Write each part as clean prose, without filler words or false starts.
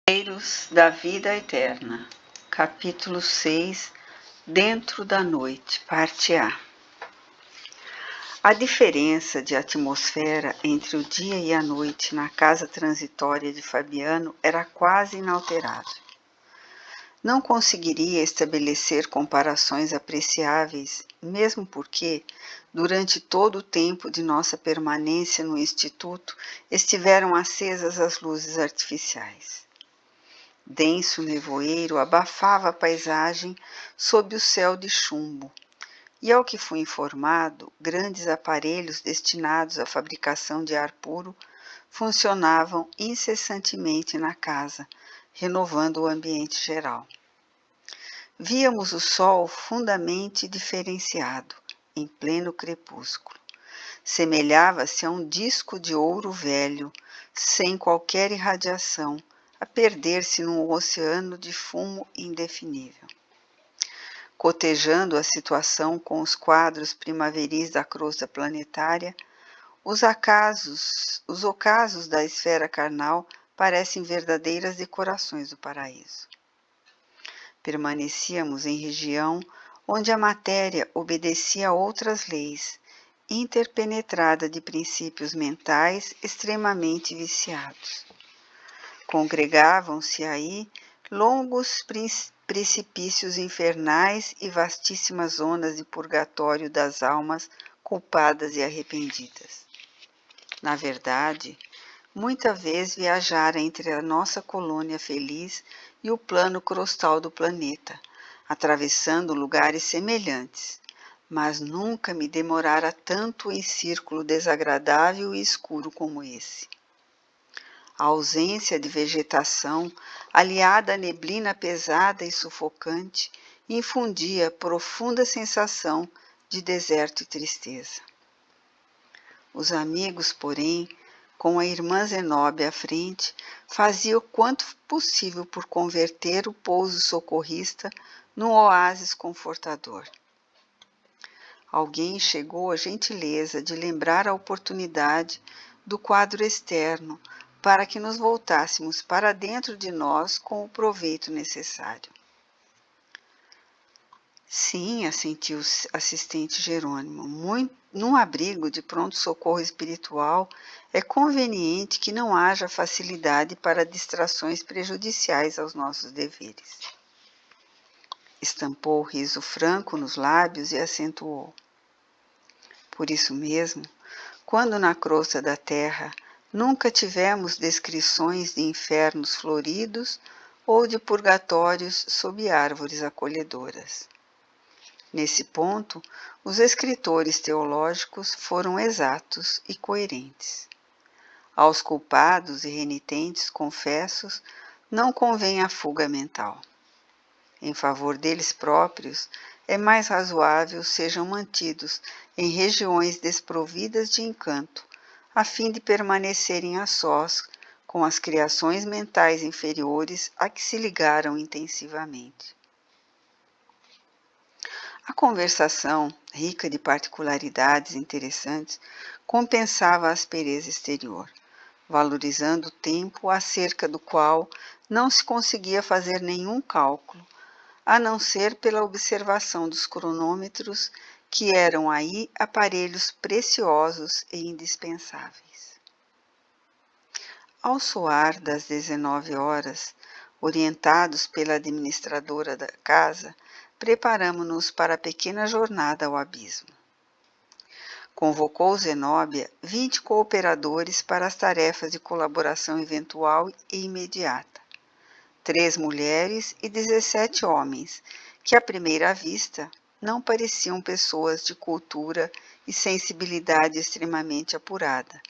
Mistérios da Vida Eterna, capítulo 6, Dentro da Noite, parte A. A diferença de atmosfera entre o dia e a noite na casa transitória de Fabiano era quase inalterável. Não conseguiria estabelecer comparações apreciáveis, mesmo porque, durante todo o tempo de nossa permanência no Instituto, estiveram acesas as luzes artificiais. Denso nevoeiro abafava a paisagem sob o céu de chumbo, e ao que fui informado, grandes aparelhos destinados à fabricação de ar puro funcionavam incessantemente na casa, renovando o ambiente geral. Víamos o sol fundamente diferenciado, em pleno crepúsculo. Semelhava-se a um disco de ouro velho, sem qualquer irradiação, a perder-se num oceano de fumo indefinível. Cotejando a situação com os quadros primaveris da crosta planetária, os ocasos da esfera carnal parecem verdadeiras decorações do paraíso. Permanecíamos em região onde a matéria obedecia a outras leis, interpenetrada de princípios mentais extremamente viciados. Congregavam-se aí longos precipícios infernais e vastíssimas zonas de purgatório das almas culpadas e arrependidas. Na verdade, muita vez viajara entre a nossa colônia feliz e o plano crostal do planeta, atravessando lugares semelhantes, mas nunca me demorara tanto em círculo desagradável e escuro como esse. A ausência de vegetação, aliada à neblina pesada e sufocante, infundia profunda sensação de deserto e tristeza. Os amigos, porém, com a irmã Zenobia à frente, faziam o quanto possível por converter o pouso socorrista num oásis confortador. Alguém chegou à gentileza de lembrar a oportunidade do quadro externo, para que nos voltássemos para dentro de nós com o proveito necessário. Sim, assentiu o assistente Jerônimo, num abrigo de pronto-socorro espiritual é conveniente que não haja facilidade para distrações prejudiciais aos nossos deveres. Estampou o riso franco nos lábios e acentuou. Por isso mesmo, quando na crosta da terra nunca tivemos descrições de infernos floridos ou de purgatórios sob árvores acolhedoras. Nesse ponto, os escritores teológicos foram exatos e coerentes. Aos culpados e renitentes confessos não convém a fuga mental. Em favor deles próprios, é mais razoável sejam mantidos em regiões desprovidas de encanto, a fim de permanecerem a sós com as criações mentais inferiores a que se ligaram intensivamente. A conversação, rica de particularidades interessantes, compensava a aspereza exterior, valorizando o tempo acerca do qual não se conseguia fazer nenhum cálculo, a não ser pela observação dos cronômetros, que eram aí aparelhos preciosos e indispensáveis. Ao soar das 19 horas, orientados pela administradora da casa, preparamo-nos para a pequena jornada ao abismo. Convocou Zenóbia 20 cooperadores para as tarefas de colaboração eventual e imediata. 3 mulheres e 17 homens, que à primeira vista não pareciam pessoas de cultura e sensibilidade extremamente apurada,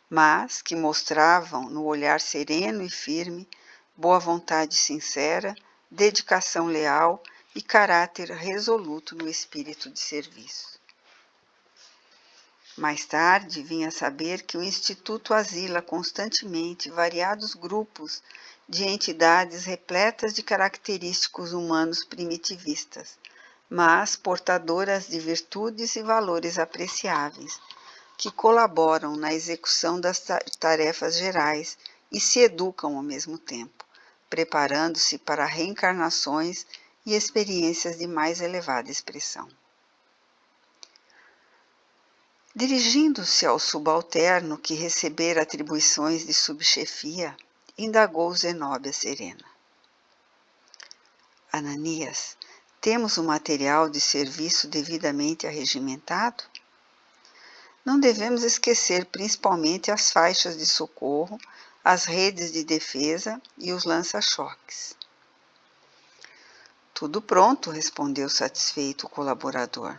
mas que mostravam no olhar sereno e firme boa vontade sincera, dedicação leal e caráter resoluto no espírito de serviço. Mais tarde vinha saber que o Instituto asila constantemente variados grupos de entidades repletas de característicos humanos primitivistas, mas portadoras de virtudes e valores apreciáveis, que colaboram na execução das tarefas gerais e se educam ao mesmo tempo, preparando-se para reencarnações e experiências de mais elevada expressão. Dirigindo-se ao subalterno que recebera atribuições de subchefia, indagou Zenóbia serena. Ananias, temos o material de serviço devidamente arregimentado? Não devemos esquecer principalmente as faixas de socorro, as redes de defesa e os lança-choques. Tudo pronto, respondeu satisfeito o colaborador.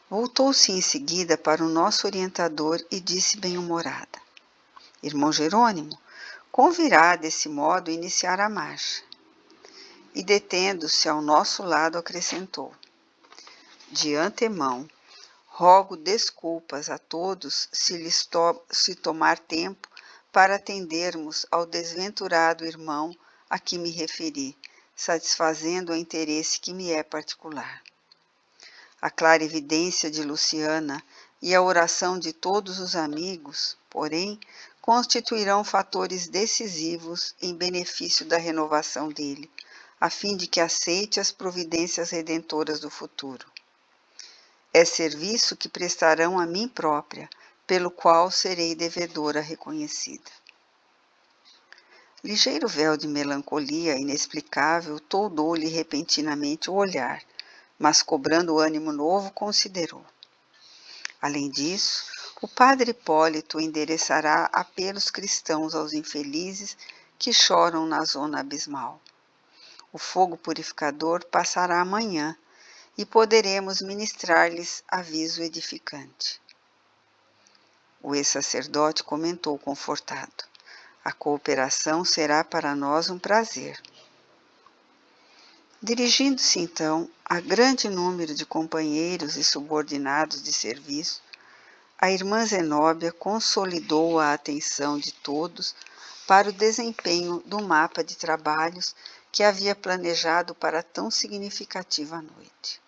Voltou-se em seguida para o nosso orientador e disse bem-humorada: Irmão Jerônimo, convirá desse modo iniciar a marcha. E detendo-se ao nosso lado acrescentou: De antemão, rogo desculpas a todos se tomar tempo para atendermos ao desventurado irmão a que me referi, satisfazendo o interesse que me é particular. A clarividência de Luciana e a oração de todos os amigos, porém, constituirão fatores decisivos em benefício da renovação dele, a fim de que aceite as providências redentoras do futuro. É serviço que prestarão a mim própria, pelo qual serei devedora reconhecida. Ligeiro véu de melancolia inexplicável toldou-lhe repentinamente o olhar, mas cobrando ânimo novo, considerou. Além disso, o padre Hipólito endereçará apelos cristãos aos infelizes que choram na zona abismal. O fogo purificador passará amanhã e poderemos ministrar-lhes aviso edificante. O ex-sacerdote comentou confortado: a cooperação será para nós um prazer. Dirigindo-se então a grande número de companheiros e subordinados de serviço, a irmã Zenóbia consolidou a atenção de todos para o desempenho do mapa de trabalhos que havia planejado para tão significativa noite.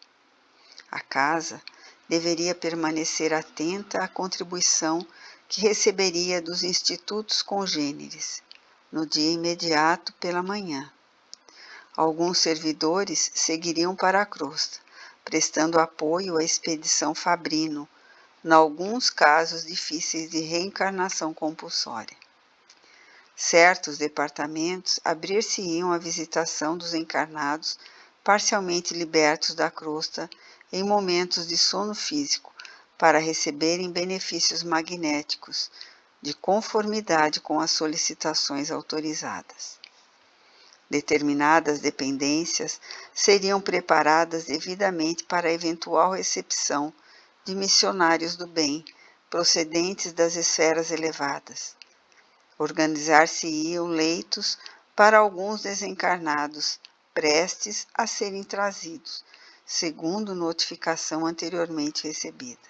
A casa deveria permanecer atenta à contribuição que receberia dos institutos congêneres, no dia imediato pela manhã. Alguns servidores seguiriam para a crosta, prestando apoio à expedição Fabrino, em alguns casos difíceis de reencarnação compulsória. Certos departamentos abrir-se-iam à visitação dos encarnados parcialmente libertos da crosta em momentos de sono físico, para receberem benefícios magnéticos, de conformidade com as solicitações autorizadas. Determinadas dependências seriam preparadas devidamente para a eventual recepção de missionários do bem, procedentes das esferas elevadas. Organizar-se-iam leitos para alguns desencarnados, prestes a serem trazidos, segundo notificação anteriormente recebida.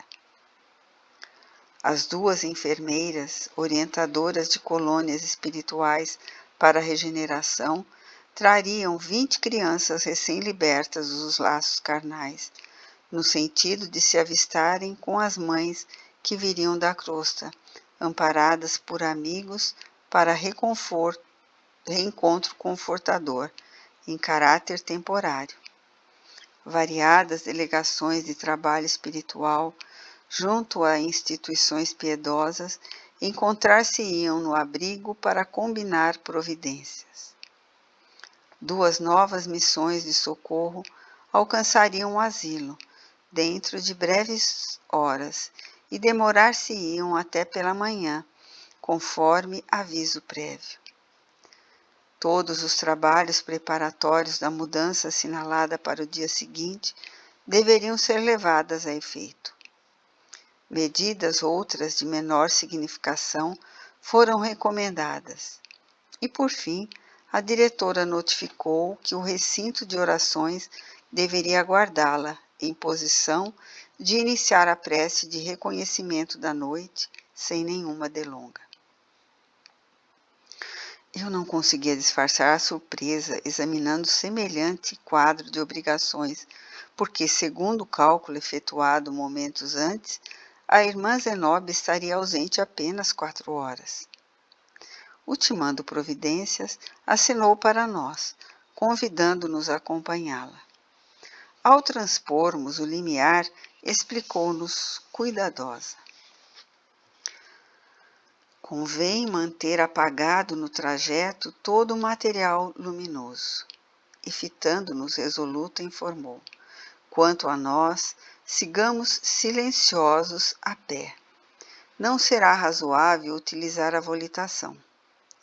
As duas enfermeiras, orientadoras de colônias espirituais para a regeneração, trariam 20 crianças recém-libertas dos laços carnais, no sentido de se avistarem com as mães que viriam da crosta, amparadas por amigos para reencontro confortador, em caráter temporário. Variadas delegações de trabalho espiritual, junto a instituições piedosas, encontrar-se-iam no abrigo para combinar providências. 2 novas missões de socorro alcançariam o asilo, dentro de breves horas, e demorar-se-iam até pela manhã, conforme aviso prévio. Todos os trabalhos preparatórios da mudança assinalada para o dia seguinte deveriam ser levadas a efeito. Medidas outras de menor significação foram recomendadas. E, por fim, a diretora notificou que o recinto de orações deveria aguardá-la, em posição de iniciar a prece de reconhecimento da noite, sem nenhuma delonga. Eu não conseguia disfarçar a surpresa examinando semelhante quadro de obrigações, porque, segundo o cálculo efetuado momentos antes, a irmã Zenóbia estaria ausente apenas 4 horas. ultimando providências, acenou para nós, convidando-nos a acompanhá-la. Ao transpormos o limiar, explicou-nos cuidadosa. Convém manter apagado no trajeto todo o material luminoso. E fitando-nos resoluta, informou: quanto a nós, sigamos silenciosos a pé. Não será razoável utilizar a volitação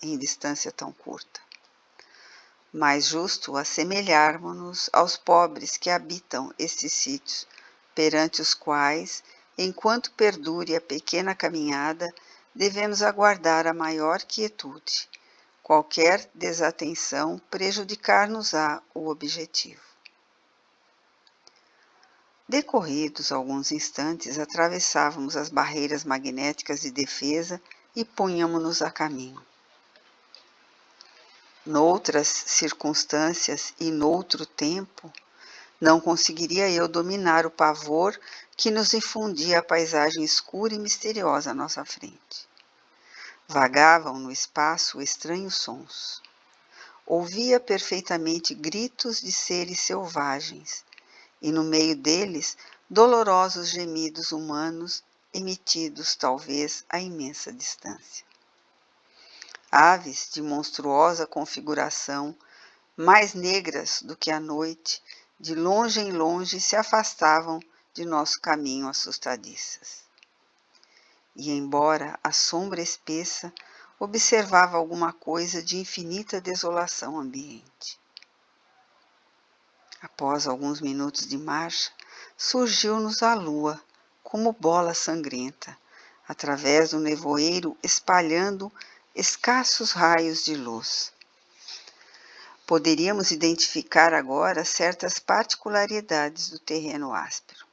em distância tão curta. Mais justo assemelharmos-nos aos pobres que habitam estes sítios, perante os quais, enquanto perdure a pequena caminhada, devemos aguardar a maior quietude. Qualquer desatenção prejudicar-nos-á o objetivo. Decorridos alguns instantes, atravessávamos as barreiras magnéticas de defesa e punhamo-nos a caminho. Noutras circunstâncias e noutro tempo, não conseguiria eu dominar o pavor que nos infundia a paisagem escura e misteriosa à nossa frente. Vagavam no espaço estranhos sons. Ouvia perfeitamente gritos de seres selvagens, e no meio deles dolorosos gemidos humanos emitidos talvez a imensa distância. Aves de monstruosa configuração, mais negras do que a noite, de longe em longe se afastavam de nosso caminho assustadiças. E embora a sombra espessa, observava alguma coisa de infinita desolação ambiente. Após alguns minutos de marcha, surgiu-nos a lua, como bola sangrenta, através do nevoeiro espalhando escassos raios de luz. Poderíamos identificar agora certas particularidades do terreno áspero.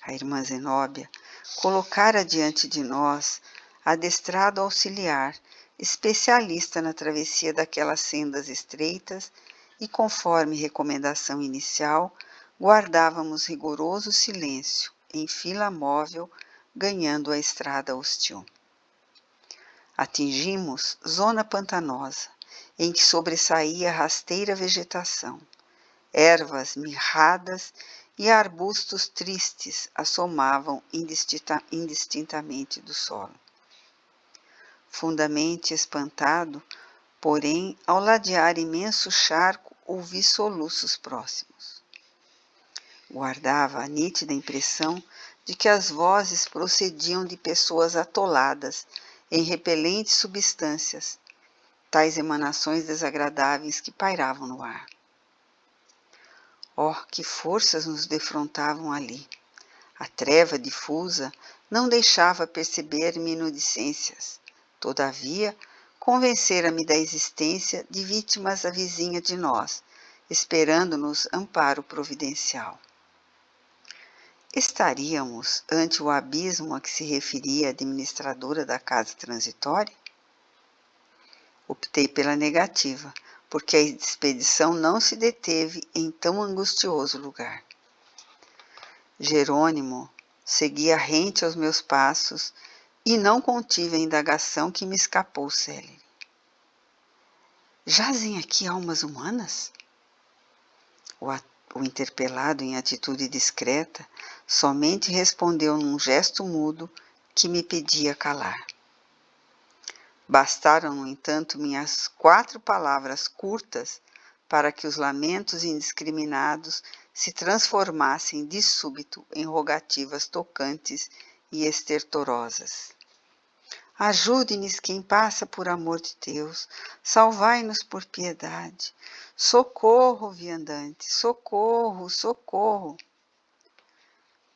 A irmã Zenóbia colocara diante de nós adestrado auxiliar, especialista na travessia daquelas sendas estreitas, e conforme recomendação inicial, guardávamos rigoroso silêncio, em fila móvel, ganhando a estrada hostil. Atingimos zona pantanosa, em que sobressaía rasteira vegetação. Ervas mirradas e arbustos tristes assomavam indistintamente do solo. Fundamente espantado, porém, ao ladear imenso charco, ouvi soluços próximos. Guardava a nítida impressão de que as vozes procediam de pessoas atoladas em repelentes substâncias, tais emanações desagradáveis que pairavam no ar. Oh, que forças nos defrontavam ali! A treva difusa não deixava perceber minudicências. Todavia, convencera-me da existência de vítimas avizinha de nós, esperando-nos amparo providencial. Estaríamos ante o abismo a que se referia a administradora da casa transitória? Optei pela negativa, porque a expedição não se deteve em tão angustioso lugar. Jerônimo seguia rente aos meus passos e não contive a indagação que me escapou célere. Jazem aqui almas humanas? O interpelado, em atitude discreta, somente respondeu num gesto mudo que me pedia calar. Bastaram, no entanto, minhas 4 palavras curtas para que os lamentos indiscriminados se transformassem de súbito em rogativas tocantes e estertorosas. Ajude-nos quem passa por amor de Deus, salvai-nos por piedade. Socorro, viandante, socorro, socorro.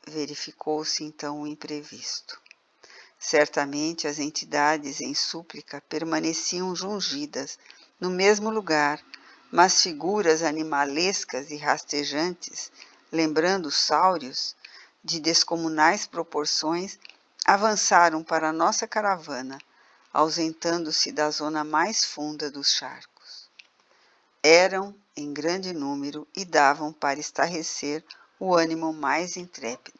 Verificou-se então o imprevisto. Certamente as entidades em súplica permaneciam jungidas no mesmo lugar, mas figuras animalescas e rastejantes, lembrando sáureos de descomunais proporções, avançaram para a nossa caravana, ausentando-se da zona mais funda dos charcos. Eram em grande número e davam para estarrecer o ânimo mais intrépido.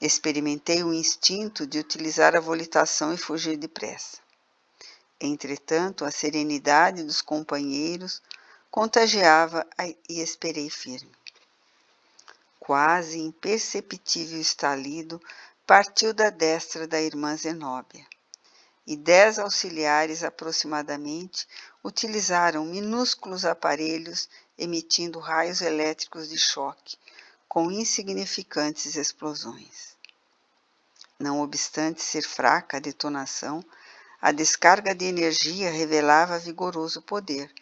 Experimentei o instinto de utilizar a volitação e fugir depressa. Entretanto, a serenidade dos companheiros contagiava e esperei firme. Quase imperceptível estalido partiu da destra da irmã Zenóbia, e 10 auxiliares aproximadamente utilizaram minúsculos aparelhos emitindo raios elétricos de choque, com insignificantes explosões. Não obstante ser fraca a detonação, a descarga de energia revelava vigoroso poder,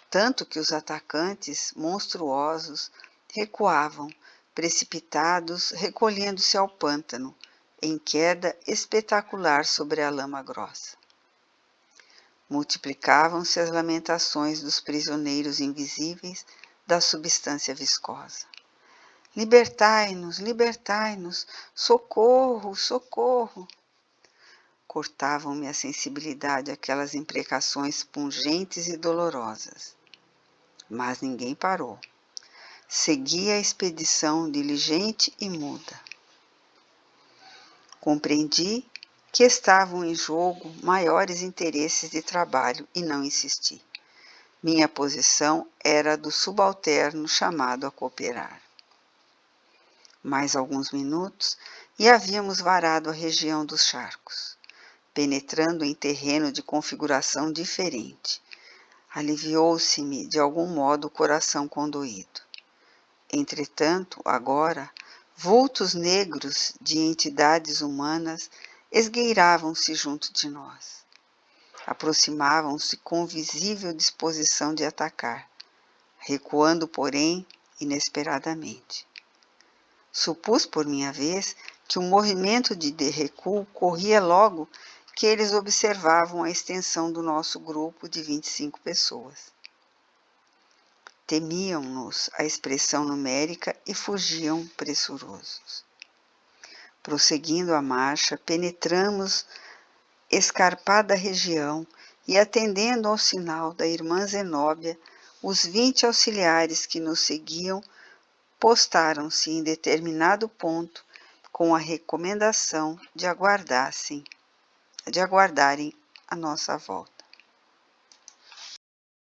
tanto que os atacantes monstruosos recuavam, precipitados, recolhendo-se ao pântano, em queda espetacular sobre a lama grossa. Multiplicavam-se as lamentações dos prisioneiros invisíveis da substância viscosa. Libertai-nos, libertai-nos, socorro, socorro! Cortavam-me a sensibilidade aquelas imprecações pungentes e dolorosas. Mas ninguém parou. Seguia a expedição diligente e muda. Compreendi que estavam em jogo maiores interesses de trabalho e não insisti. Minha posição era a do subalterno chamado a cooperar. Mais alguns minutos e havíamos varado a região dos charcos, penetrando em terreno de configuração diferente. Aliviou-se-me de algum modo o coração condoído. Entretanto, agora, vultos negros de entidades humanas esgueiravam-se junto de nós. Aproximavam-se com visível disposição de atacar, recuando, porém, inesperadamente. Supus, por minha vez, que o movimento de recuo corria logo que eles observavam a extensão do nosso grupo de 25 pessoas. Temiam-nos a expressão numérica e fugiam pressurosos. Prosseguindo a marcha, penetramos escarpada região e, atendendo ao sinal da irmã Zenóbia, os 20 auxiliares que nos seguiam postaram-se em determinado ponto com a recomendação de aguardarem a nossa volta.